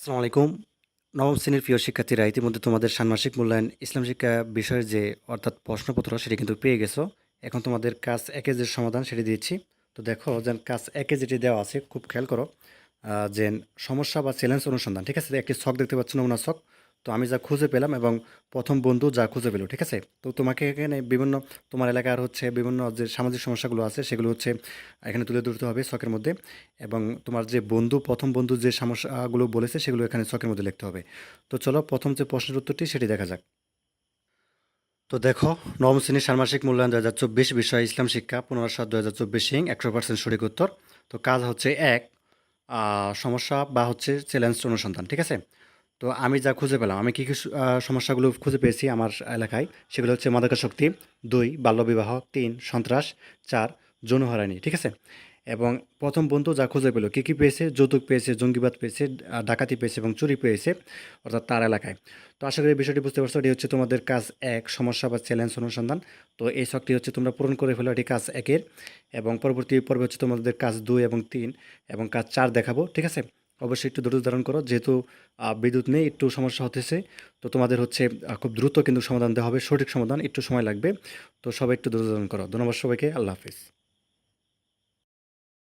আসসালামু আলাইকুম। নবম শ্রেণীর প্রিয় শিক্ষার্থীরা, ইতিমধ্যে তোমাদের ষান্মাসিক মূল্যায়ন ইসলাম শিক্ষা বিষয়ের যে অর্থাৎ প্রশ্নপত্র সেটি কিন্তু পেয়ে গেছো। এখন তোমাদের কাজ ১ এর যে সমাধান সেটি দিচ্ছি। তো দেখো যে কাজ ১ এ যেটি দেওয়া আছে খুব খেয়াল করো যে সমস্যা বা চ্যালেঞ্জ অনুসন্ধান, ঠিক আছে? একটি ছক দেখতে পাচ্ছ, নমুনা ছক। তো আমি যা খুঁজে পেলাম এবং প্রথম বন্ধু যা খুঁজে পেল, ঠিক আছে? তো তোমাকে এখানে বিভিন্ন তোমার এলাকার বিভিন্ন যে সামাজিক সমস্যাগুলো আছে সেগুলো এখানে তুলে ধরতে হবে ছকের মধ্যে। এবং তোমার যে বন্ধু, প্রথম বন্ধু যে সমস্যাগুলো বলেছে সেগুলো এখানে ছকের মধ্যে লিখতে হবে। তো চলো প্রথম যে প্রশ্নের উত্তরটি সেটি দেখা যাক। তো দেখো, নবম শ্রেণীর ষান্মাসিক মূল্যায়ন ২০২৪ বিষয় ইসলাম শিক্ষা ১৫/৭/২০২৪ সিং ১০০% সঠিক উত্তর। তো কাজ হচ্ছে এক, সমস্যা বা চ্যালেঞ্জ অনুসন্ধান, ঠিক আছে? তো আমি যা খুঁজে পেলাম, আমি কী কী সমস্যাগুলো খুঁজে পেয়েছি আমার এলাকায়, সেগুলো হচ্ছে মাদকাসক্তি, ২ বাল্যবিবাহ, ৩ সন্ত্রাস, ৪ যৌন হয়রানি, ঠিক আছে? এবং প্রথম বন্ধু যা খুঁজে পেল, কী কী পেয়েছে? যৌতুক পেয়েছে, জঙ্গিবাদ পেয়েছে, ডাকাতি পেয়েছে এবং চুরি পেয়েছে, অর্থাৎ তার এলাকায়। তো আশা করি এই বিষয়টি বুঝতে পারছো। এটি হচ্ছে তোমাদের কাজ ১, সমস্যা বা চ্যালেঞ্জ অনুসন্ধান। তো এই ছকটি তোমরা পূরণ করে ফেলো, এটি কাজ ১ এর। এবং পরবর্তী পর্বে তোমাদের কাজ ২ এবং ৩ এবং কাজ ৪ দেখাবো, ঠিক আছে? অবশ্যই একটু ধৈর্য ধারণ করো, যেহেতু বিদ্যুৎ নেই, একটু সমস্যা হতেছে। তো তোমাদের খুব দ্রুত কিন্তু সমাধান দেওয়া হবে, সঠিক সমাধান, একটু সময় লাগবে। তো সবাই একটু ধৈর্য ধারণ করো। ধন্যবাদ সবাইকে। আল্লাহ হাফিজ।